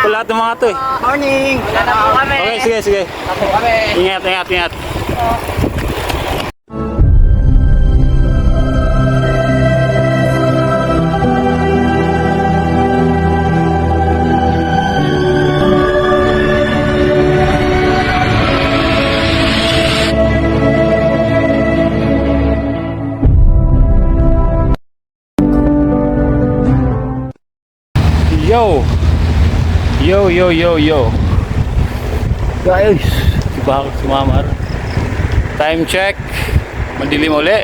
po lahat ng mga to eh. Morning! Wala na po kami. Okay, sige, sige. Wala po kami. Ingat, ingat, ingat. Yo! Yo, yo, yo, yo. Guys, diba ako sumamar? Time check. Madilim uli.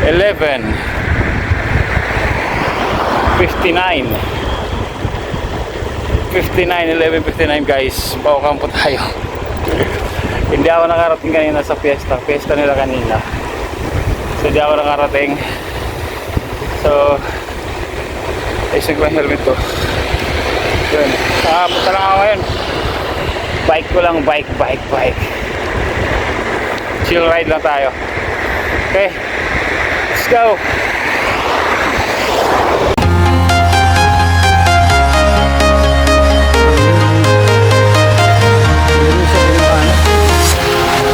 11:59. 11:59 guys. Paukan po tayo. Hindi ako nakarating kanina sa fiesta. Fiesta nila kanina. So hindi ako nakarating. So ayusin ko yung helmet ko. Yun. Punta lang ako ngayon. Bike ko lang. Bike. Chill ride lang tayo. Okay. Let's go.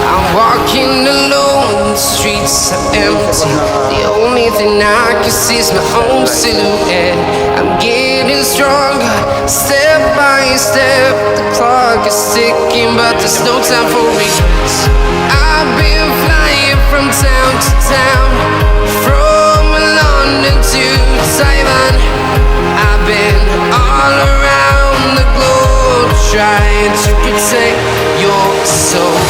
I'm walking alone, the streets are empty. The only thing I can see is my own silhouette. I'm getting stronger, step by step. The clock is ticking, but there's no time for regrets. I've been flying from town to town, from London to Taiwan. I've been all around the globe, trying to protect your soul.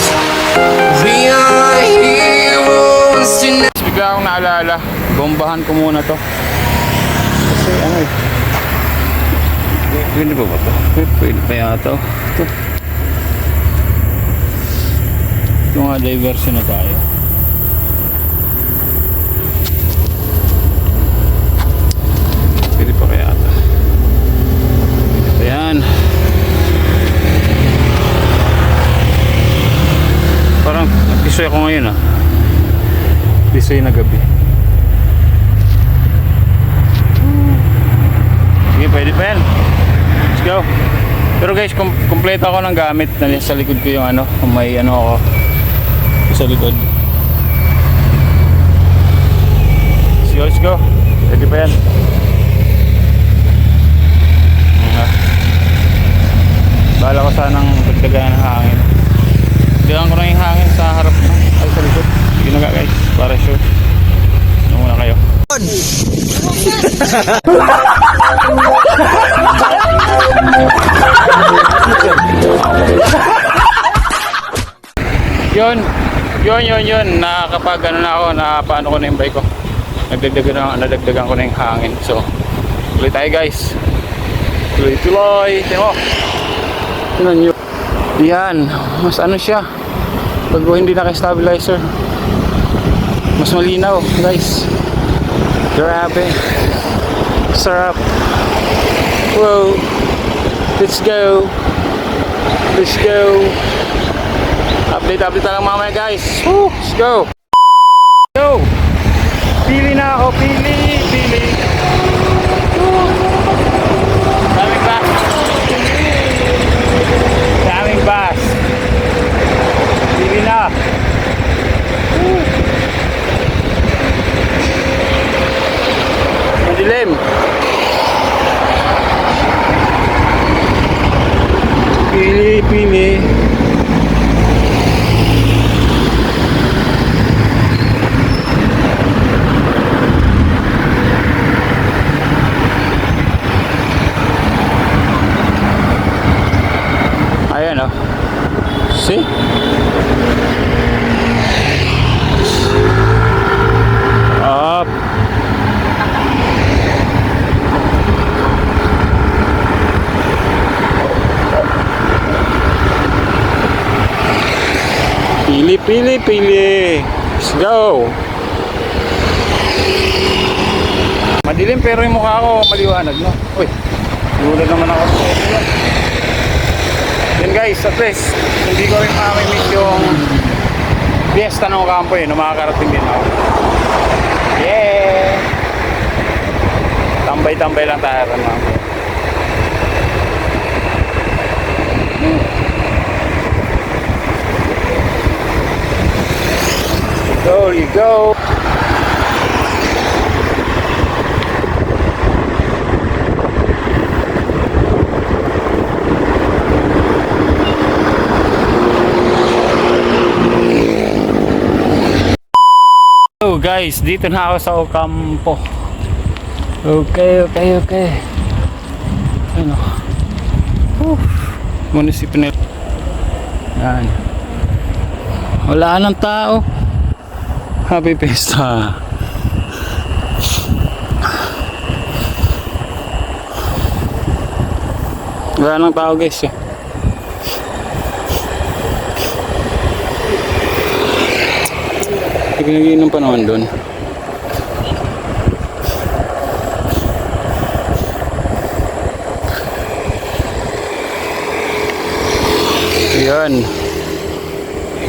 We are heroes tonight. Bigla akong naalala, bombahan ko muna to. Kasi ano eh. Pwede ba to? Pwede pa yata. Ito nga, diversion na tayo. Pwede pa kaya ata. Ayan. Parang pisoy ako ngayon ah. Pisoy na gabi. Sige, pwede pa yan. Let's go. Pero guys, kompleto ako ng gamit. Sa likod ko yung ano, may ano ako sa likod. Let's go. Pwede pa yan. Bahala ko sanang dagdagan ng hangin. Dagdagan ko na yung hangin sa harap na. Ay, sa likod. Sige na nga guys, para sure. Ano muna kayo. Yun. Nakakapag ano na ako, paano ko na yung bike ko. Nadagdagan ko na yung hangin. So, tuloy tayo guys. Tuloy. Tingnan nyo. Yan, mas ano siya. Pag hindi naka-stabilizer, mas malinaw guys. Grabe. Sarap. Whoa. Let's go. Update lang mamaya guys. Woo. Let's go. Go. Pili na ako. Pili. Daming bus. Pili na. Madilim. Pili. Ayan oh. See? Up. Pili. Let's go. Madilim pero yung mukha ko maliwanag, no? Uy, lulad naman ako. Then guys, at least hindi ko rin makakimiss yung fiesta ng Ocampo eh, no, makakarating din ako. Yeah! Tambay-tambay lang tayo rin, Go! So guys, dito na ako sa Ocampo. Okay. Ano? Munisipyo nila. Yan. Wala nang tao. Happy Fiesta. Wala nang tao guys. Pinag-iinom pa naman doon.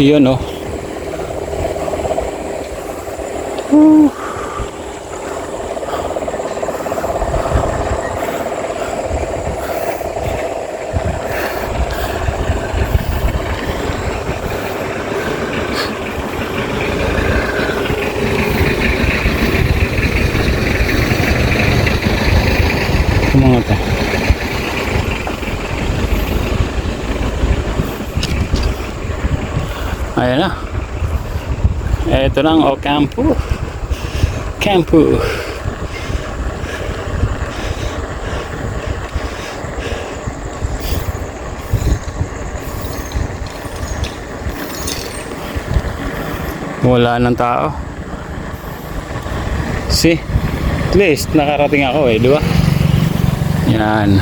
Yan oh. Mga to. Ayan na. Ito na ang Ocampo. Campo. Wala nang tao. See? At least nakarating ako di ba? Yan.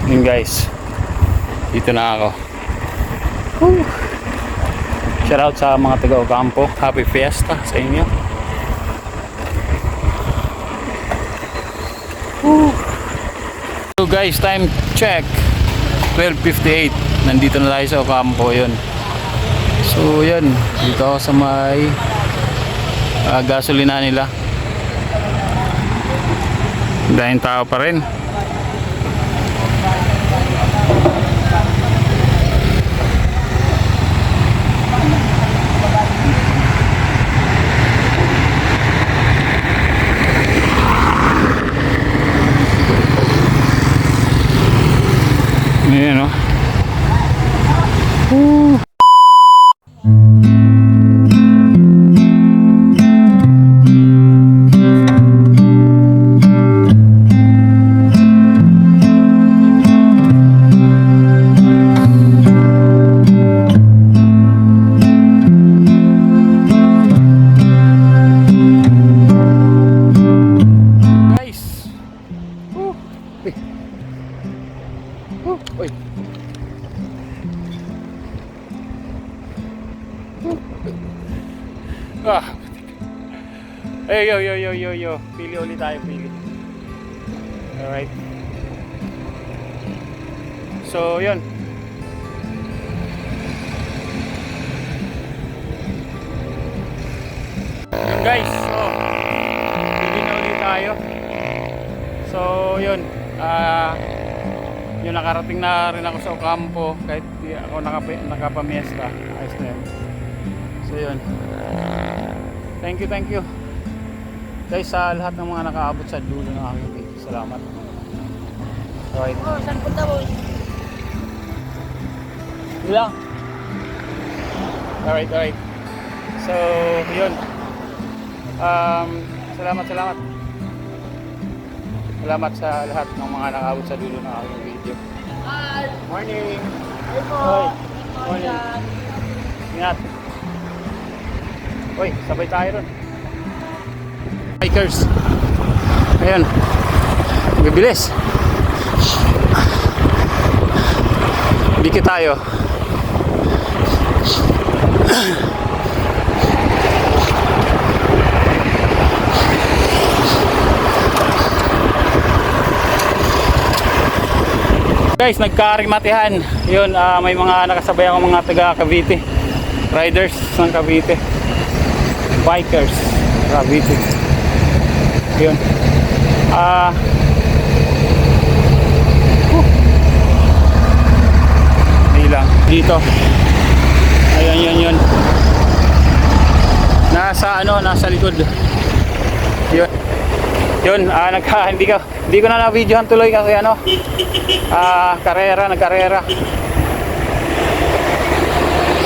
Yun guys. Dito na ako. Woo. Shout out sa mga taga Ocampo. Happy Fiesta sa inyo. Woo. So guys, time check. 12:58. Nandito na tayo sa Ocampo yun. So yun. Dito ako sa may gasolina nila. Dahil tao pa rin. Ayan o. Uy. Hey, yo. Pili ulit tayo, pili. Alright. So, yun. Guys, so, pili na ulit tayo. So, yun. Yung nakarating na rin ako sa Ocampo kahit di ako nakapamiesta. Ayos na yun. So yun, thank you guys sa lahat ng mga nakaabot sa dulo ng aking video. Salamat. Alright. Saan punta mo? Ilang. Alright. So yun, salamat sa lahat ng mga nakaabot sa dulo ng aking video. Morning. Hoy. Morning. Ingat. Uy, sabay tayo ron. Bikers. Ayan. Bibilis. Biki tayo. Guys, nagkarimatihan. Yun, may mga nakasabay ako mga taga Cavite. Riders ng Cavite. Bikers Cavite. Yun. Hindi lang. Dito. Ayan nasa likod. Yun, hindi ko na na-videohan tuloy kasi nagkarera.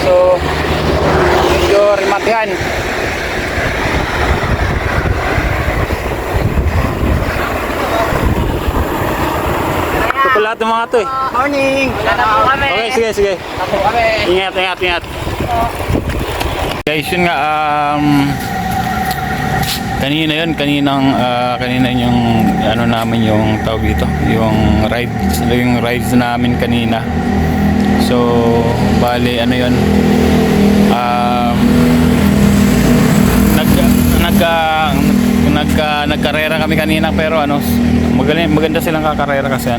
So, medyo rimatihan. Ito po lahat ng mga to eh. Morning! Wala na po kami. Okay, sige. Wala po kami. Ingat. Guys, yun nga, kanina yung namin yung tawag dito, yung rides namin kanina. So, bali nagkarera kami kanina, pero maganda silang kakarera kasi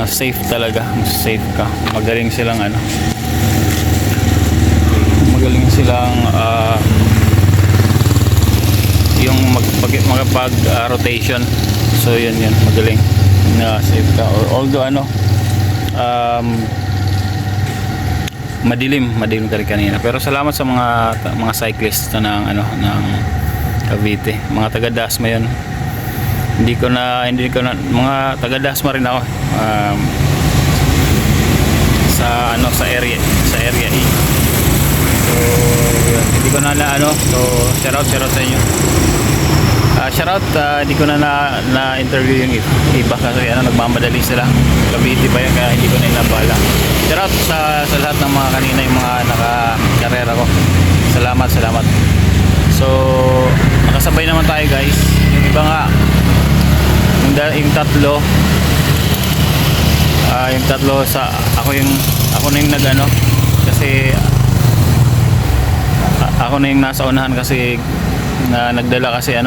safe talaga, safe ka. Magaling silang yung magpag rotation. So yun magaling na safe ka. Although madilim ka rin kanina, pero salamat sa mga cyclists ng Cavite, mga taga Dasma yun. Hindi ko na mga taga Dasma rin ako, sa area E. So yun, hindi ko na so shout out sa inyo. Hindi ko na interview yung iba kasi nagmamadali sila. Cavite pa yun, kaya hindi ko na inabala. Shout out sa lahat ng mga kanina, yung mga nakakarera ko. Salamat. So nakasabay naman tayo guys. Yung iba nga, yung tatlo ako na yung kasi ako na yung nasa unahan kasi nagdala kasi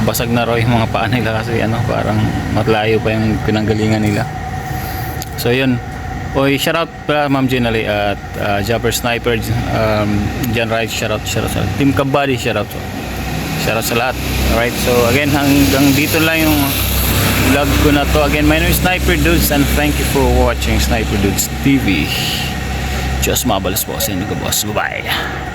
basag na raw yung mga paa nila kasi parang matlayo pa yung pinanggalingan nila. So yun. Oy, shout out pala Ma'am Jenali at Japper Sniper, Jan Rides, shout out Team Kabady, shout out sa lahat. Alright, so again, hanggang dito lang yung vlog ko na to. Again, my name is Sniper Dudes and thank you for watching Sniper Dudes TV. Just mabalas po sa inyo, boss. Bye bye.